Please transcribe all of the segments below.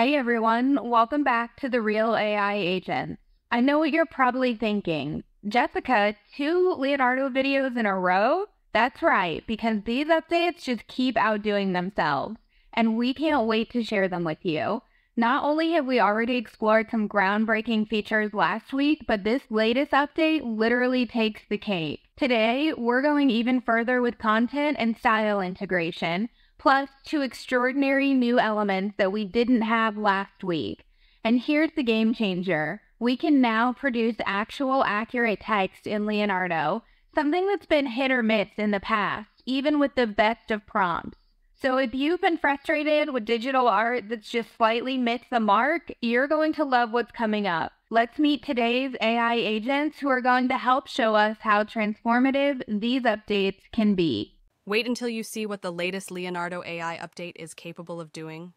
Hey everyone, welcome back to the Real AI Agent. I know what you're probably thinking. Jessica, 2 Leonardo videos in a row? That's right, because these updates just keep outdoing themselves, and we can't wait to share them with you. Not only have we already explored some groundbreaking features last week, but this latest update literally takes the cake. Today, we're going even further with content and style integration, plus 2 extraordinary new elements that we didn't have last week. And here's the game changer. We can now produce actual accurate text in Leonardo, something that's been hit or miss in the past, even with the best of prompts. So if you've been frustrated with digital art that's just slightly missed the mark, you're going to love what's coming up. Let's meet today's AI agents who are going to help show us how transformative these updates can be. Wait until you see what the latest Leonardo AI update is capable of doing.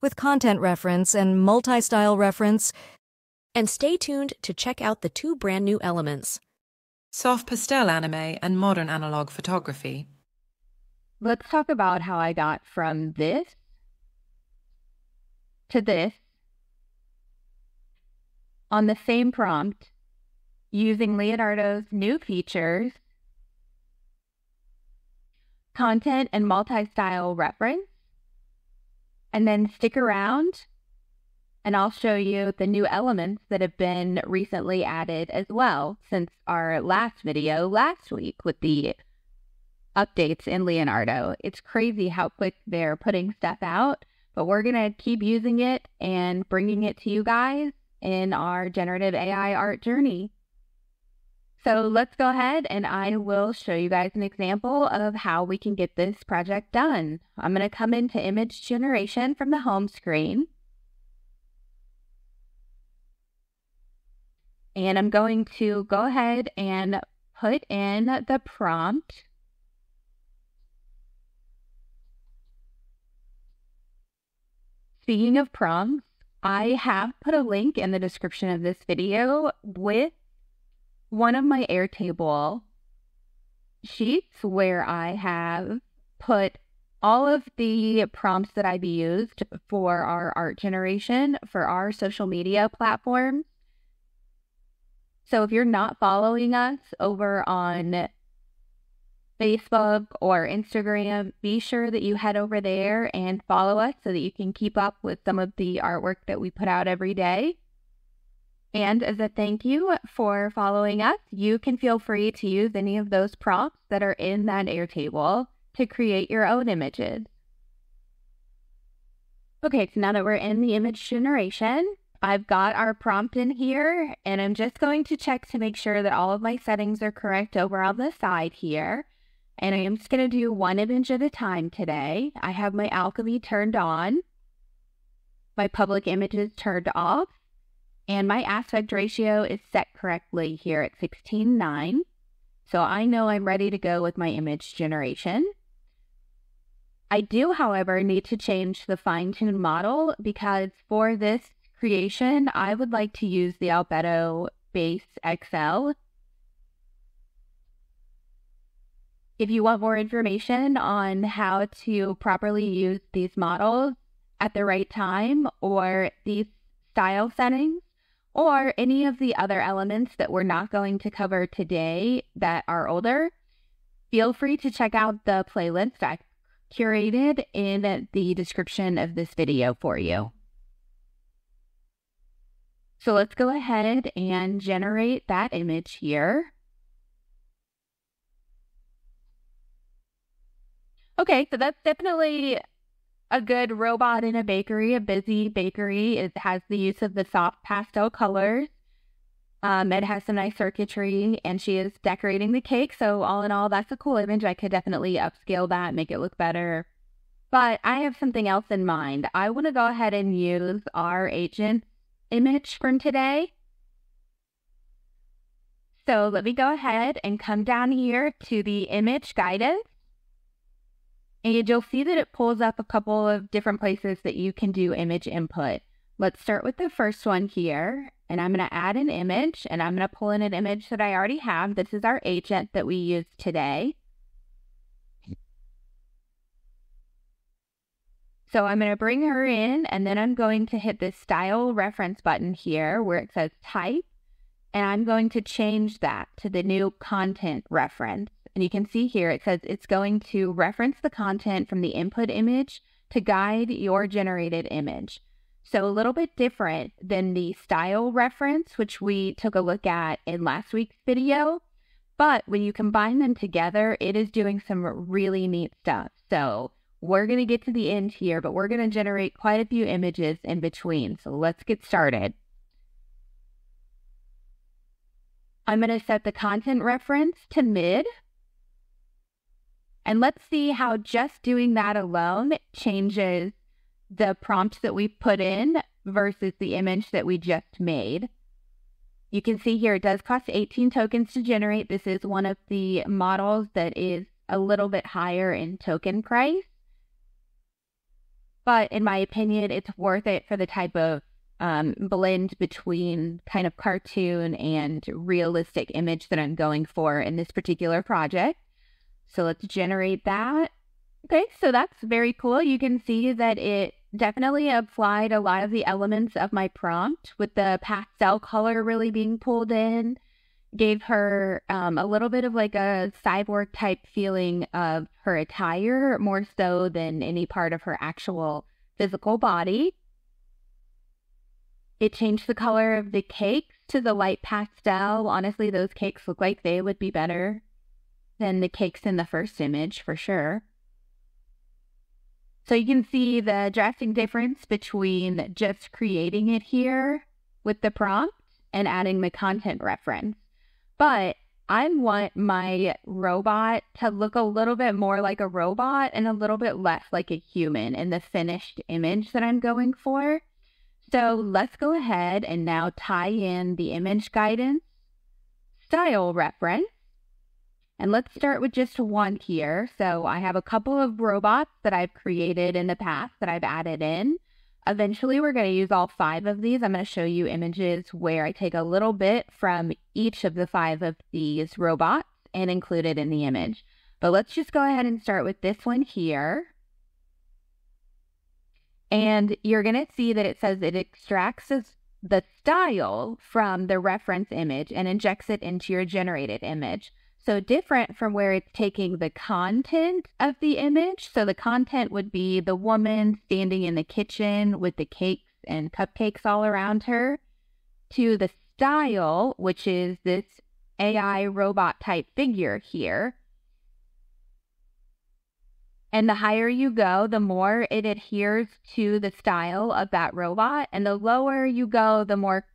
With content reference and multi-style reference. And stay tuned to check out the 2 brand new elements. Soft pastel anime and modern analog photography. Let's talk about how I got from this to this on the same prompt using Leonardo's new features, content and multi-style reference, and then stick around and I'll show you the new elements that have been recently added as well since our last video last week with the updates in Leonardo. It's crazy how quick they're putting stuff out, but we're going to keep using it and bringing it to you guys in our generative AI art journey. So let's go ahead and I will show you guys an example of how we can get this project done. I'm going to come into image generation from the home screen. And I'm going to go ahead and put in the prompt. Speaking of prompts, I have put a link in the description of this video with one of my Airtable sheets where I have put all of the prompts that I've used for our art generation for our social media platforms. So if you're not following us over on Facebook or Instagram, be sure that you head over there and follow us so that you can keep up with some of the artwork that we put out every day. And as a thank you for following us, you can feel free to use any of those prompts that are in that Airtable to create your own images. Okay, so now that we're in the image generation, I've got our prompt in here, and I'm just going to check to make sure that all of my settings are correct over on the side here. And I am just going to do one image at a time today. I have my alchemy turned on, my public images turned off, and my aspect ratio is set correctly here at 16:9. So I know I'm ready to go with my image generation. I do, however, need to change the fine-tune model because for this creation, I would like to use the Albedo Base XL. If you want more information on how to properly use these models at the right time or these style settings or any of the other elements that we're not going to cover today that are older, feel free to check out the playlist I curated in the description of this video for you. So let's go ahead and generate that image here. Okay, so that's definitely a good robot in a bakery, a busy bakery. It has the use of the soft pastel colors. It has some nice circuitry, and she is decorating the cake. So all in all, that's a cool image. I could definitely upscale that, make it look better. But I have something else in mind. I want to go ahead and use our agent image from today. So let me go ahead and come down here to the image guidance. And you'll see that it pulls up a couple of different places that you can do image input. Let's start with the first one here. And I'm going to add an image, and I'm going to pull in an image that I already have. This is our agent that we used today. So I'm going to bring her in, and then I'm going to hit this style reference button here where it says type, and I'm going to change that to the new content reference. And you can see here it says it's going to reference the content from the input image to guide your generated image. So a little bit different than the style reference, which we took a look at in last week's video. But when you combine them together, it is doing some really neat stuff. So we're going to get to the end here, but we're going to generate quite a few images in between. So let's get started. I'm going to set the content reference to mid. And let's see how just doing that alone changes the prompt that we put in versus the image that we just made. You can see here it does cost 18 tokens to generate. This is one of the models that is a little bit higher in token price. But in my opinion, it's worth it for the type of blend between kind of cartoon and realistic image that I'm going for in this particular project. So let's generate that. Okay, so that's very cool. You can see that it definitely applied a lot of the elements of my prompt with the pastel color really being pulled in. Gave her a little bit of like a cyborg type feeling of her attire, more so than any part of her actual physical body. It changed the color of the cakes to the light pastel. Honestly, those cakes look like they would be better than the cakes in the first image for sure. So you can see the drastic difference between just creating it here with the prompt and adding the content reference. But I want my robot to look a little bit more like a robot and a little bit less like a human in the finished image that I'm going for. So let's go ahead and now tie in the image guidance, style reference, and let's start with just one here. So I have a couple of robots that I've created in the past that I've added in. Eventually, we're going to use all 5 of these. I'm going to show you images where I take a little bit from each of the 5 of these robots and include it in the image. But let's just go ahead and start with this one here. And you're going to see that it says it extracts the style from the reference image and injects it into your generated image. So different from where it's taking the content of the image. So the content would be the woman standing in the kitchen with the cakes and cupcakes all around her, to the style, which is this AI robot type figure here. And the higher you go, the more it adheres to the style of that robot. And the lower you go, the more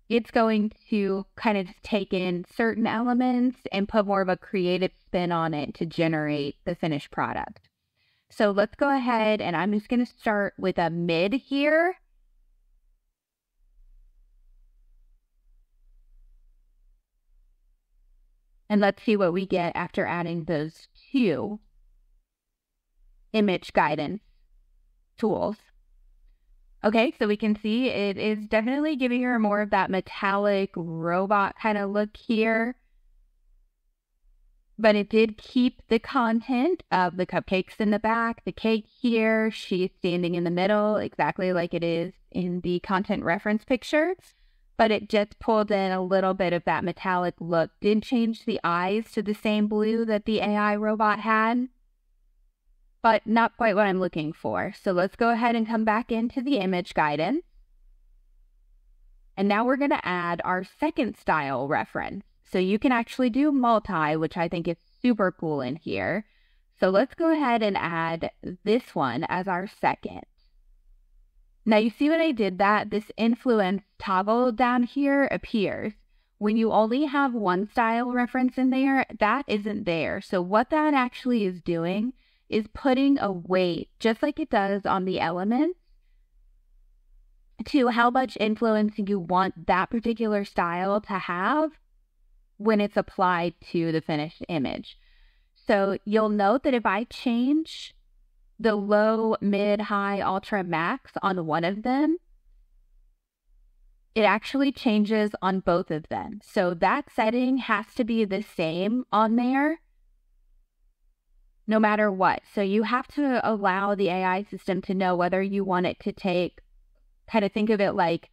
it's going to kind of take in certain elements and put more of a creative spin on it to generate the finished product. So let's go ahead, and I'm just going to start with a mid here. And let's see what we get after adding those 2 image guidance tools. Okay, so we can see it is definitely giving her more of that metallic robot kind of look here. But it did keep the content of the cupcakes in the back, the cake here, she's standing in the middle, exactly like it is in the content reference picture. But it just pulled in a little bit of that metallic look. Did change the eyes to the same blue that the AI robot had, but not quite what I'm looking for. So let's go ahead and come back into the image guidance. And now we're going to add our second style reference. So you can actually do multi, which I think is super cool in here. So let's go ahead and add this one as our second. Now you see when I did that, this influence toggle down here appears. When you only have one style reference in there, that isn't there. So what that actually is doing is putting a weight, just like it does on the elements, to how much influence you want that particular style to have when it's applied to the finished image. So you'll note that if I change the low, mid, high, ultra, max on one of them, it actually changes on both of them. So that setting has to be the same on there no matter what. So you have to allow the AI system to know whether you want it to take, kind of think of it like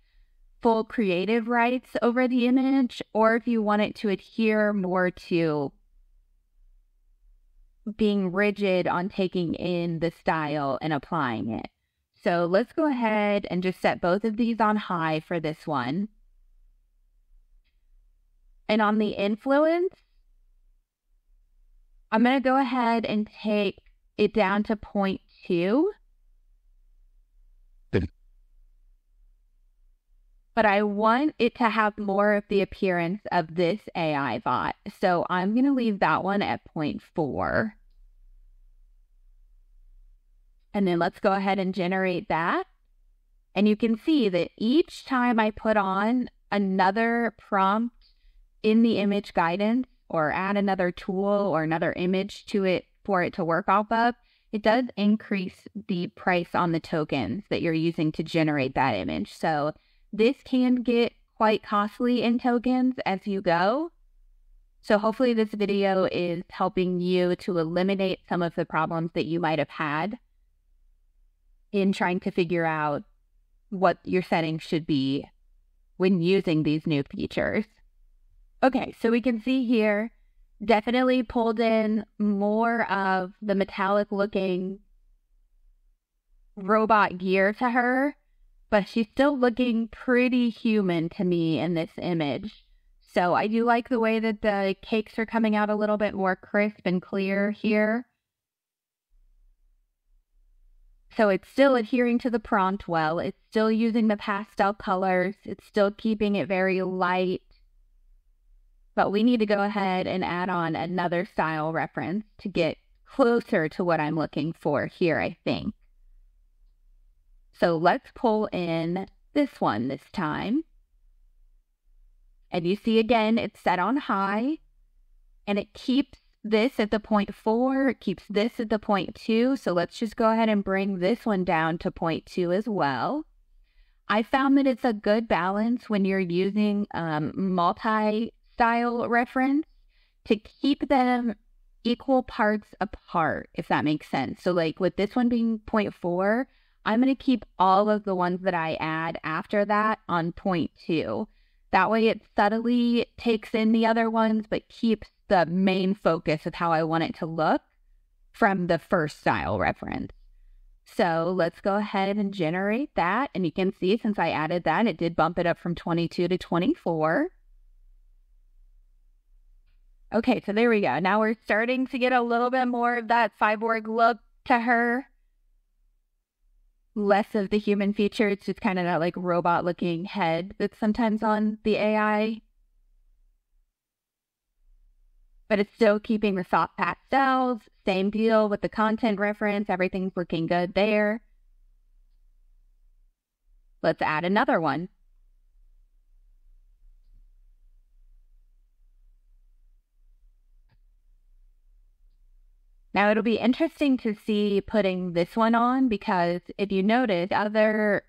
full creative rights over the image, or if you want it to adhere more to being rigid on taking in the style and applying it. So let's go ahead and just set both of these on high for this one. And on the influence, I'm going to go ahead and take it down to 0.2. But I want it to have more of the appearance of this AI bot. So I'm going to leave that one at 0.4. And then let's go ahead and generate that. And you can see that each time I put on another prompt in the image guidance or add another tool or another image to it for it to work off of, it does increase the price on the tokens that you're using to generate that image. So this can get quite costly in tokens as you go. So hopefully this video is helping you to eliminate some of the problems that you might have had in trying to figure out what your settings should be when using these new features. Okay, so we can see here, definitely pulled in more of the metallic looking robot gear to her, but she's still looking pretty human to me in this image. So I do like the way that the cakes are coming out a little bit more crisp and clear here. So it's still adhering to the prompt well. It's still using the pastel colors. It's still keeping it very light. But we need to go ahead and add on another style reference to get closer to what I'm looking for here, I think. So let's pull in this one this time. And you see again, it's set on high. And it keeps this at the 0.4, it keeps this at the 0.2. So let's just go ahead and bring this one down to 0.2 as well. I found that it's a good balance when you're using multi-style reference to keep them equal parts apart, if that makes sense. So like with this one being 0.4, I'm going to keep all of the ones that I add after that on 0.2. That way it subtly takes in the other ones, but keeps the main focus of how I want it to look from the first style reference. So let's go ahead and generate that. And you can see since I added that, it did bump it up from 22 to 24. Okay, so there we go. Now we're starting to get a little bit more of that cyborg look to her. Less of the human feature. It's just kind of that like robot looking head that's sometimes on the AI. But it's still keeping the soft pastels. Same deal with the content reference. Everything's looking good there. Let's add another one. Now it'll be interesting to see putting this one on, because if you notice, other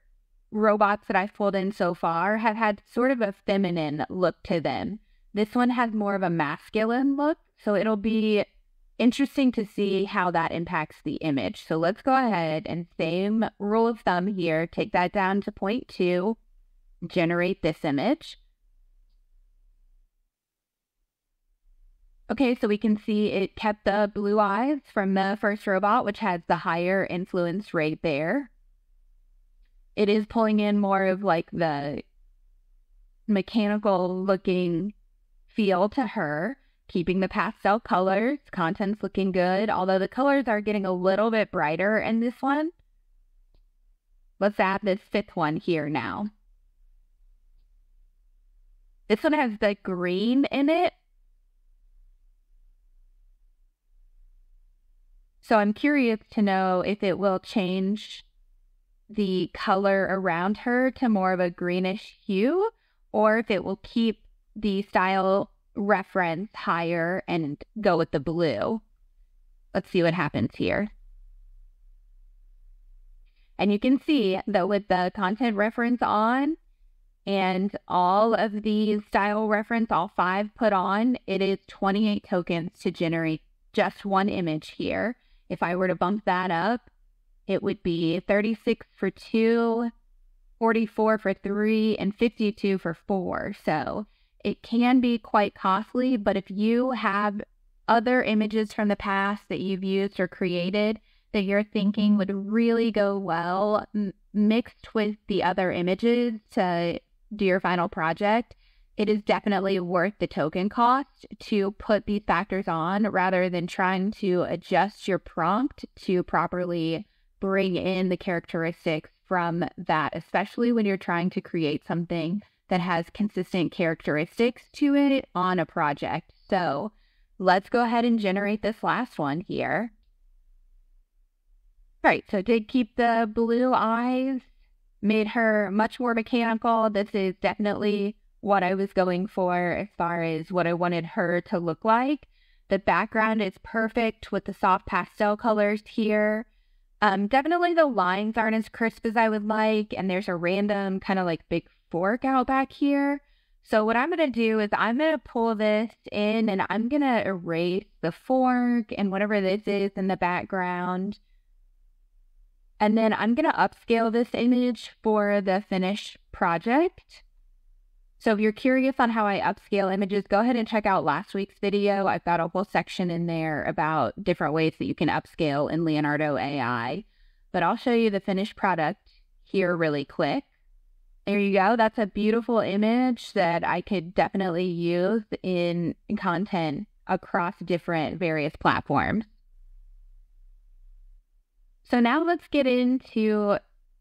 robots that I've pulled in so far have had sort of a feminine look to them. This one has more of a masculine look, so it'll be interesting to see how that impacts the image. So let's go ahead and same rule of thumb here, take that down to 0.2, generate this image. Okay, so we can see it kept the blue eyes from the first robot, which has the higher influence rate there. It is pulling in more of like the mechanical looking feel to her, keeping the pastel colors, content's looking good, although the colors are getting a little bit brighter in this one. Let's add this fifth one here now. This one has the green in it. So I'm curious to know if it will change the color around her to more of a greenish hue, or if it will keep the style reference higher and go with the blue. Let's see what happens here. And you can see that with the content reference on and all of the style reference, all 5 put on, it is 28 tokens to generate just one image here. If I were to bump that up, it would be 36 for 2, 44 for 3, and 52 for 4. So it can be quite costly, but if you have other images from the past that you've used or created that you're thinking would really go well mixed with the other images to do your final project, it is definitely worth the token cost to put these factors on rather than trying to adjust your prompt to properly bring in the characteristics from that, especially when you're trying to create something that has consistent characteristics to it on a project. So let's go ahead and generate this last one here. All right, so I did keep the blue eyes, made her much more mechanical. This is definitely what I was going for as far as what I wanted her to look like. The background is perfect with the soft pastel colors here. Definitely the lines aren't as crisp as I would like, and there's a random kind of like big fork out back here. So what I'm going to do is I'm going to pull this in and I'm going to erase the fork and whatever this is in the background. And then I'm going to upscale this image for the finished project. So if you're curious on how I upscale images, go ahead and check out last week's video. I've got a whole section in there about different ways that you can upscale in Leonardo AI. But I'll show you the finished product here really quick. There you go. That's a beautiful image that I could definitely use in content across different various platforms. So now let's get into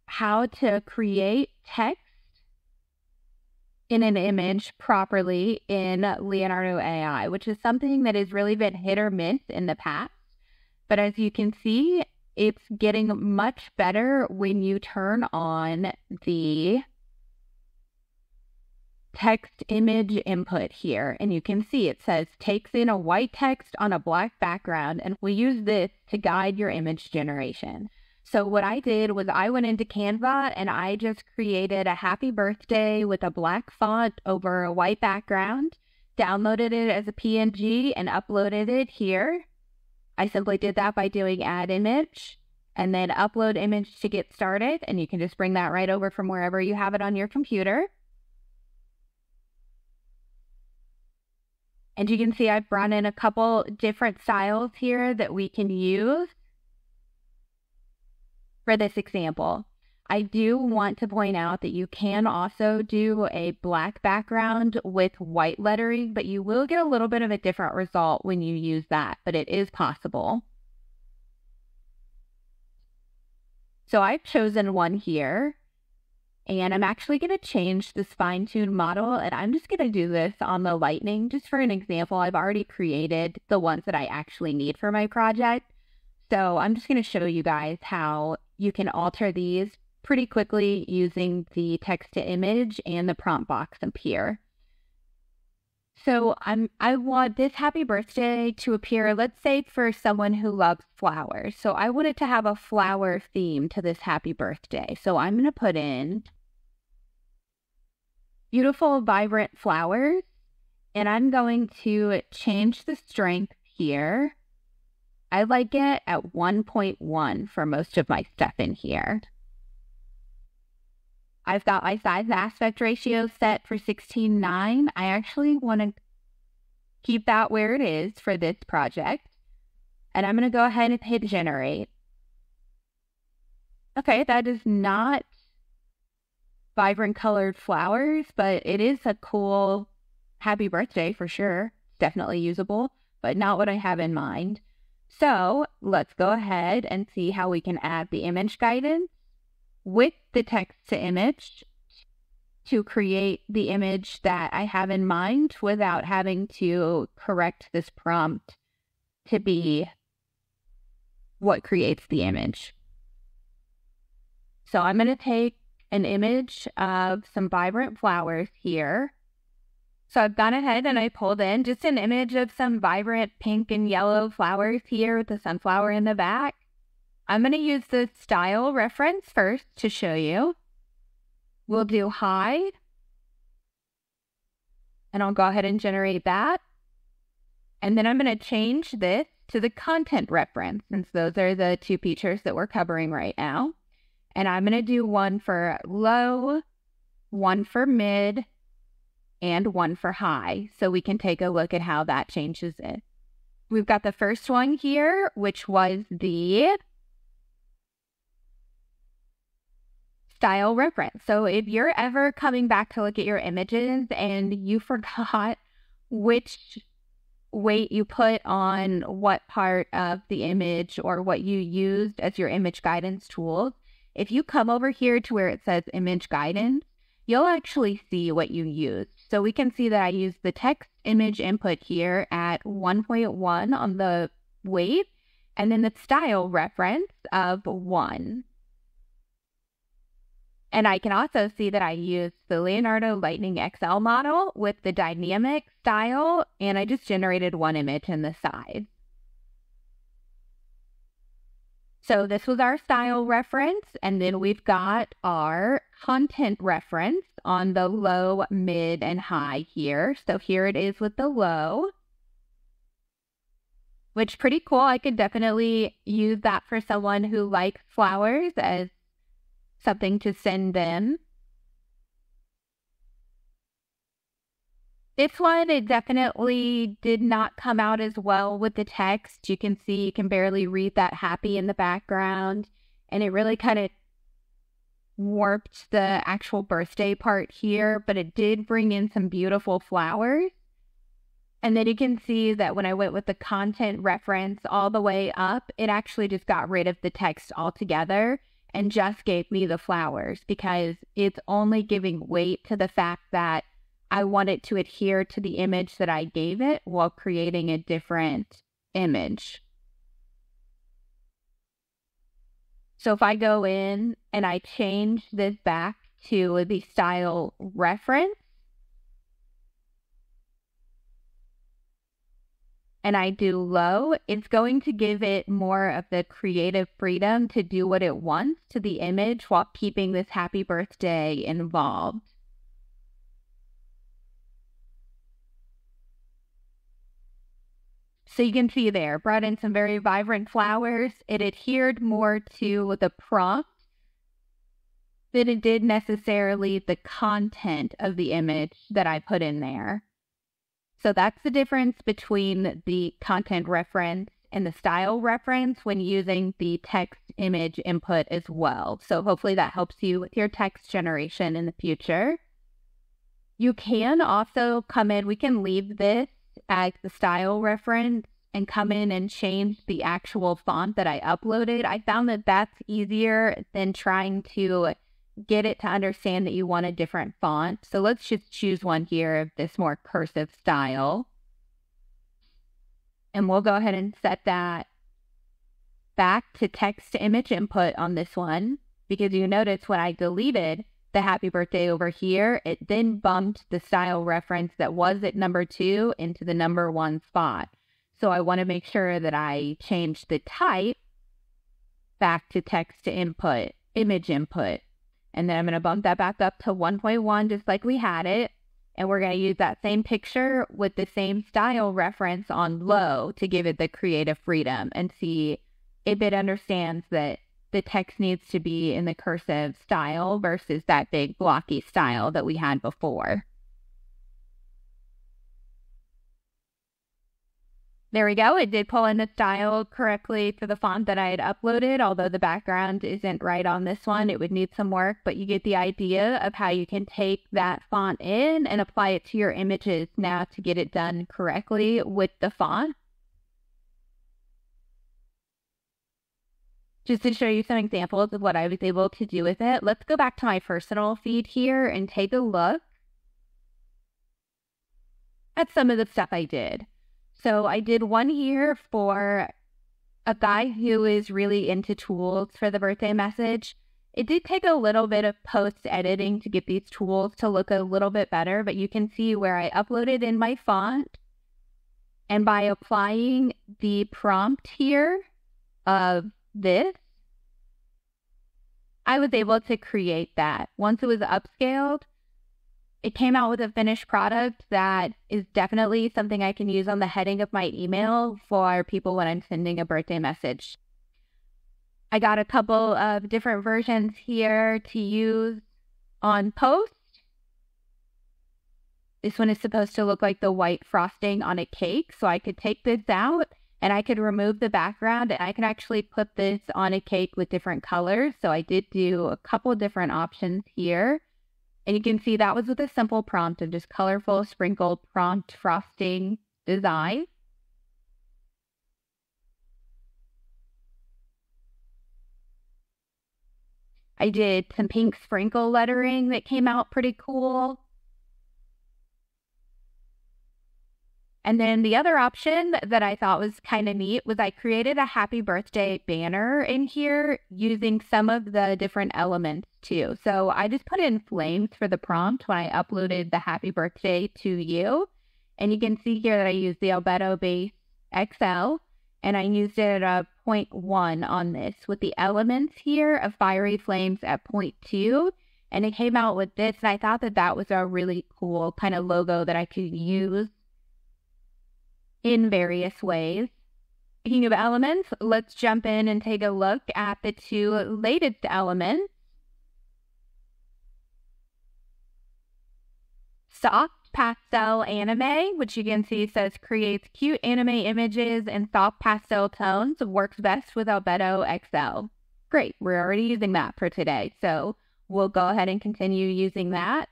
how to create text in an image properly in Leonardo AI, which is something that has really been hit or miss in the past. But as you can see, it's getting much better when you turn on the text image input here. And you can see it says takes in a white text on a black background, and we use this to guide your image generation. So what I did was I went into Canva and I just created a happy birthday with a black font over a white background, downloaded it as a PNG and uploaded it here. I simply did that by doing add image and then upload image to get started. And you can just bring that right over from wherever you have it on your computer. And you can see I've brought in a couple different styles here that we can use for this example. I do want to point out that you can also do a black background with white lettering, but you will get a little bit of a different result when you use that, but it is possible. So I've chosen one here, and I'm actually going to change this fine-tuned model, and I'm just going to do this on the lightning just for an example. I've already created the ones that I actually need for my project. So I'm just going to show you guys how you can alter these pretty quickly using the text to image and the prompt box up here. So I want this happy birthday to appear, let's say for someone who loves flowers. So I want it to have a flower theme to this happy birthday. So I'm going to put in beautiful, vibrant flowers, and I'm going to change the strength here. I like it at 1.1 for most of my stuff in here. I've got my size aspect ratio set for 16:9. I actually want to keep that where it is for this project. And I'm going to go ahead and hit generate. Okay, that is not vibrant colored flowers, but it is a cool happy birthday for sure. It's definitely usable, but not what I have in mind. So let's go ahead and see how we can add the image guidance with the text to image to create the image that I have in mind without having to correct this prompt to be what creates the image. So I'm going to take an image of some vibrant flowers here. So I've gone ahead and I pulled in just an image of some vibrant pink and yellow flowers here with the sunflower in the back. I'm going to use the style reference first to show you. We'll do hide. And I'll go ahead and generate that. And then I'm going to change this to the content reference, since those are the two features that we're covering right now. And I'm going to do one for low, one for mid, and one for high, so we can take a look at how that changes it. We've got the first one here, which was the style reference. So if you're ever coming back to look at your images and you forgot which weight you put on what part of the image or what you used as your image guidance tools, if you come over here to where it says image guidance, you'll actually see what you used. So we can see that I used the text image input here at 1.1 on the weight, and then the style reference of 1. And I can also see that I used the Leonardo Lightning XL model with the dynamic style, and I just generated one image in the side. So this was our style reference, and then we've got our content reference on the low, mid, and high here. So here it is with the low, which pretty cool. I could definitely use that for someone who likes flowers as something to send them. This one, it definitely did not come out as well with the text. You can see, you can barely read that happy in the background, and it really kind of warped the actual birthday part here, but it did bring in some beautiful flowers. And then you can see that when I went with the content reference all the way up, it actually just got rid of the text altogether and just gave me the flowers, because it's only giving weight to the fact that I want it to adhere to the image that I gave it while creating a different image. So if I go in and I change this back to the style reference, and I do low, it's going to give it more of the creative freedom to do what it wants to the image while keeping this happy birthday involved. So you can see there, brought in some very vibrant flowers. It adhered more to the prompt than it did necessarily the content of the image that I put in there. So that's the difference between the content reference and the style reference when using the text image input as well. So hopefully that helps you with your text generation in the future. You can also come in, we can leave this as the style reference and come in and change the actual font that I uploaded. I found that that's easier than trying to get it to understand that you want a different font. So let's just choose one here of this more cursive style. And we'll go ahead and set that back to text to image input on this one, because you notice when I deleted the happy birthday over here, it then bumped the style reference that was at number 2 into the number 1 spot. So I want to make sure that I change the type back to text to input, image input. And then I'm going to bump that back up to 1.1 just like we had it. And we're going to use that same picture with the same style reference on low to give it the creative freedom and see if it understands that the text needs to be in the cursive style versus that big blocky style that we had before. There we go. It did pull in the style correctly for the font that I had uploaded, although the background isn't right on this one. It would need some work, but you get the idea of how you can take that font in and apply it to your images now to get it done correctly with the font. Just to show you some examples of what I was able to do with it, let's go back to my personal feed here and take a look at some of the stuff I did. So I did one here for a guy who is really into tools for the birthday message. It did take a little bit of post-editing to get these tools to look a little bit better, but you can see where I uploaded in my font. And by applying the prompt here of this, I was able to create that. Once it was upscaled, it came out with a finished product that is definitely something I can use on the heading of my email for people when I'm sending a birthday message. I got a couple of different versions here to use on post. This one is supposed to look like the white frosting on a cake, so I could take this out and I could remove the background and I can actually put this on a cake with different colors. So I did do a couple different options here. And you can see that was with a simple prompt of just colorful sprinkled prompt frosting design. I did some pink sprinkle lettering that came out pretty cool. And then the other option that I thought was kind of neat was I created a happy birthday banner in here using some of the different elements too. So I just put in flames for the prompt when I uploaded the happy birthday to you. And you can see here that I used the Albedo base XL and I used it at a 0.1 on this with the elements here of fiery flames at 0.2. And it came out with this. And I thought that that was a really cool kind of logo that I could use in various ways. Speaking of elements, let's jump in and take a look at the two latest elements. Soft Pastel Anime, which you can see says creates cute anime images in soft pastel tones, works best with Albedo XL. Great, we're already using that for today, so we'll go ahead and continue using that.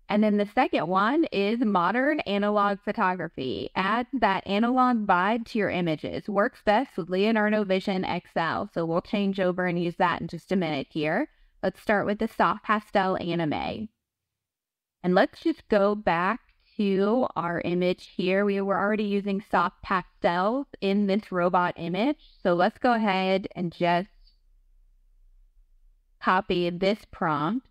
And then the second one is modern analog photography. Add that analog vibe to your images. Works best with Leonardo Vision XL. So we'll change over and use that in just a minute here. Let's start with the soft pastel anime. And let's just go back to our image here. We were already using soft pastels in this robot image. So let's go ahead and just copy this prompt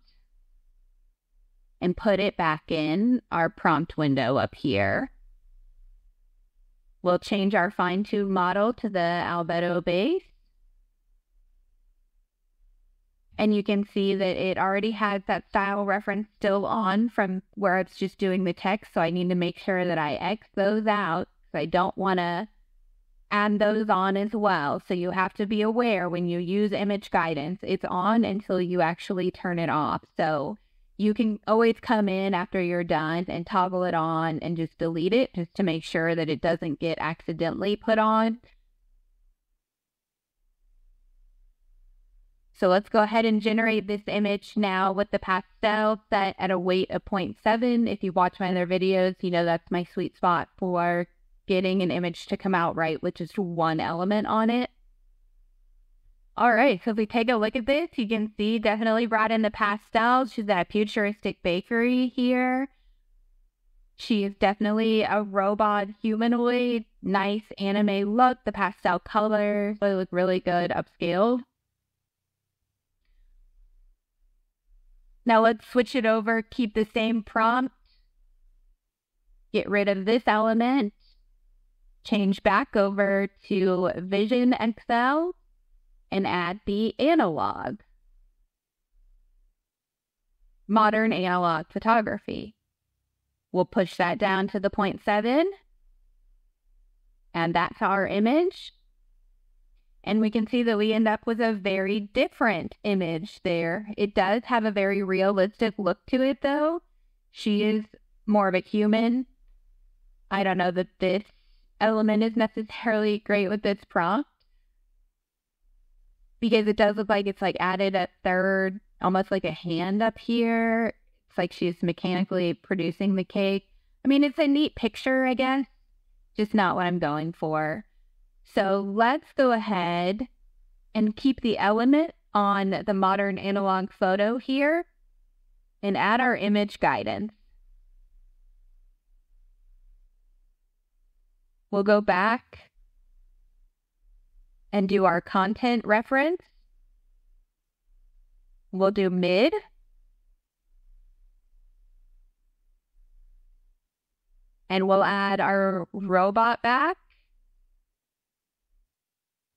and put it back in our prompt window up here. We'll change our fine-tuned model to the Albedo base. And you can see that it already has that style reference still on from where it's just doing the text. So I need to make sure that I X those out because I don't want to add those on as well. So you have to be aware when you use image guidance, it's on until you actually turn it off. So you can always come in after you're done and toggle it on and just delete it just to make sure that it doesn't get accidentally put on. So let's go ahead and generate this image now with the pastel set at a weight of 0.7. If you watch my other videos, you know that's my sweet spot for getting an image to come out right with just one element on it. All right, so if we take a look at this, you can see definitely brought in the pastels. She's at a futuristic bakery here. She is definitely a robot humanoid. Nice anime look. The pastel colors, they look really good upscaled. Now let's switch it over, keep the same prompt. Get rid of this element. Change back over to Vision XL. And add the analog. Modern analog photography. We'll push that down to the 0.7. And that's our image. And we can see that we end up with a very different image there. It does have a very realistic look to it though. She is more of a human. I don't know that this element is necessarily great with this prompt, because it does look like it's like added a third, almost like a hand up here. It's like she's mechanically producing the cake. I mean, it's a neat picture, I guess, just not what I'm going for. So let's go ahead and keep the element on the modern analog photo here and add our image guidance. We'll go back and do our content reference. We'll do mid. And we'll add our robot back.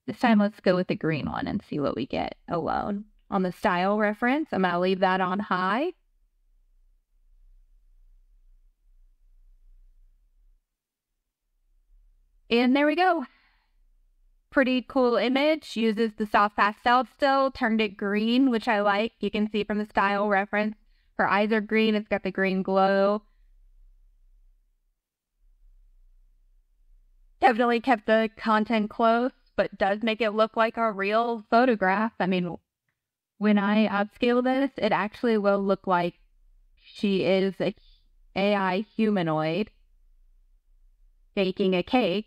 This time let's go with the green one and see what we get alone. On the style reference, I'm going to leave that on high. And there we go. Pretty cool image. Uses the soft pastel still, turned it green, which I like. You can see from the style reference. Her eyes are green. It's got the green glow. Definitely kept the content close, but does make it look like a real photograph. I mean, when I upscale this, it actually will look like she is an AI humanoid baking a cake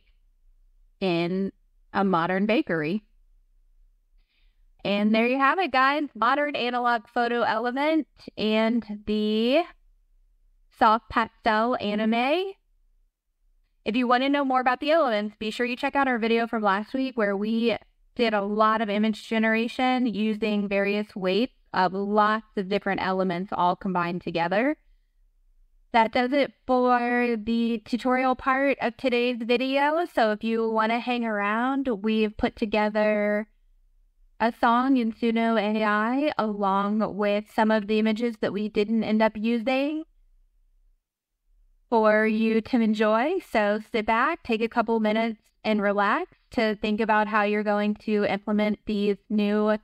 in a modern bakery. And there you have it, guys. Modern analog photo element and the soft pastel anime. If you want to know more about the elements, be sure you check out our video from last week where we did a lot of image generation using various weights of lots of different elements all combined together. That does it for the tutorial part of today's video. So if you want to hang around, we've put together a song in Suno AI along with some of the images that we didn't end up using for you to enjoy. So sit back, take a couple minutes and relax to think about how you're going to implement these new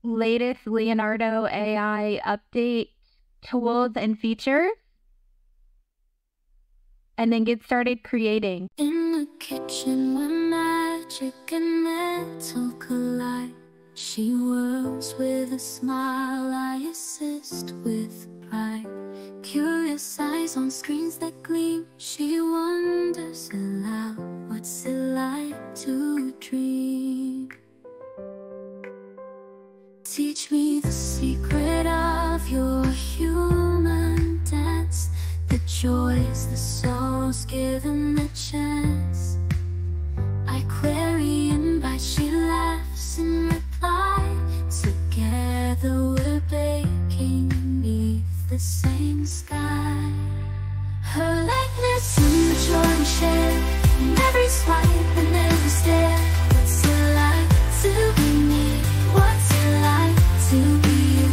latest Leonardo AI update tools and features. And then get started creating. In the kitchen where magic and metal collide, she whirls with a smile, I assist with pride. Curious eyes on screens that gleam, she wonders aloud, what's it like to dream? Teach me the secret of your human dance, the joys, the sorrows given a chance. I query and bite, she laughs in reply. Together we're baking beneath the same sky. Her likeness and the joy we share, in every swipe and every stare. What's it like to be me? What's it like to be you?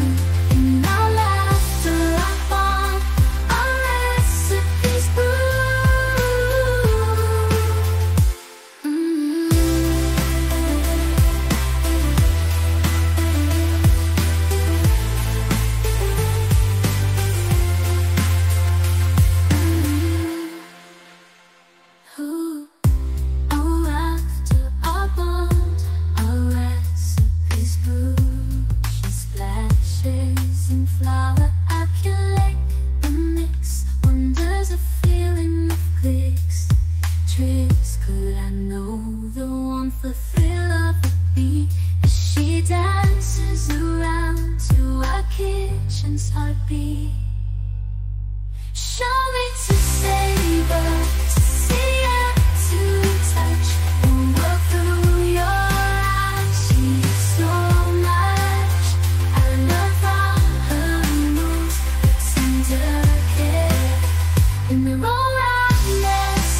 In our laughter, our bond, our recipes brew. Heartbeat. Show me to savor, to see and to touch. We'll walk through your eyes, see so much. I love how her moves, the tender care. In the rawness,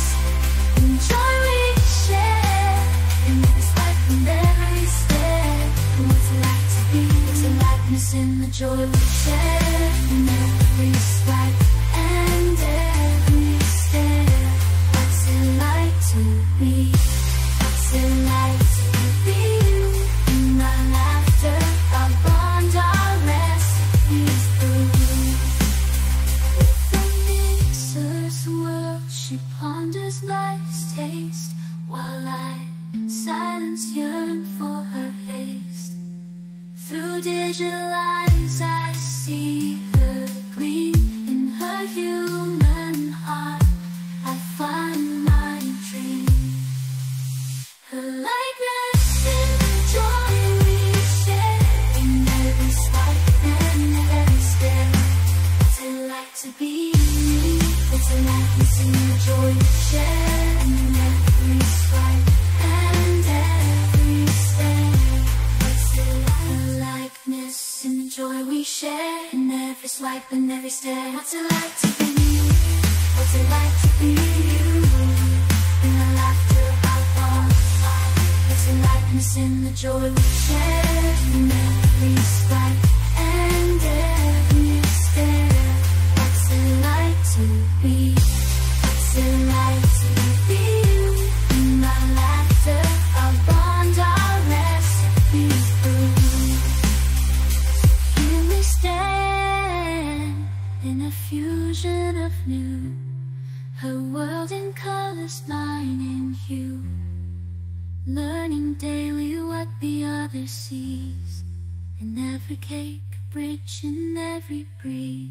and joy we share. In this life and every step. What's it like to be? What's the likeness in the joy we share? In every swipe and every stare. What's it like to be? What's it like to be you? In our laughter, our bond, our recipes brew. With the mixer's world, she ponders life's taste, while I silence yearn for her haste. Through digital eyes I see her gleam. In her human heart I find my dream. Her likeness in the joy we share. In every swipe and every stare. What's it like to be me? What's the likeness in the joy we share? In every swipe and every stare. What's it like? Her likeness in the joy we share. In every swipe and every stare. What's it like to be you? What's it like to be you? In the laughter our bond. What's the likeness in the joy we share? In every swipe and every stare. What's it like to be? What's it like to be you? In illusion of new. Her world in colors, mine in hue. Learning daily what the other sees. In every cake, bridge, in every breeze.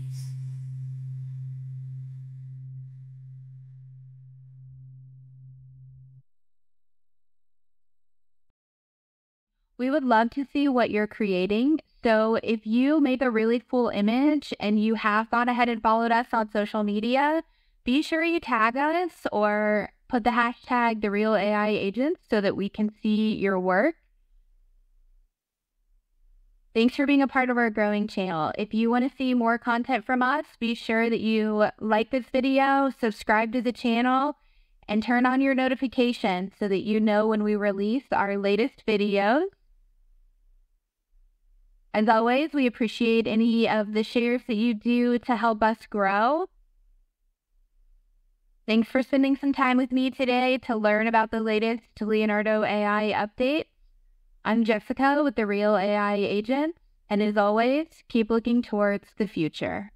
We would love to see what you're creating. So if you make a really cool image and you have gone ahead and followed us on social media, be sure you tag us or put the hashtag #TheRealAIAgents so that we can see your work. Thanks for being a part of our growing channel. If you want to see more content from us, be sure that you like this video, subscribe to the channel, and turn on your notifications so that you know when we release our latest videos. As always, we appreciate any of the shares that you do to help us grow. Thanks for spending some time with me today to learn about the latest Leonardo AI updates. I'm Jessica with the Real AI Agents, and as always, keep looking towards the future.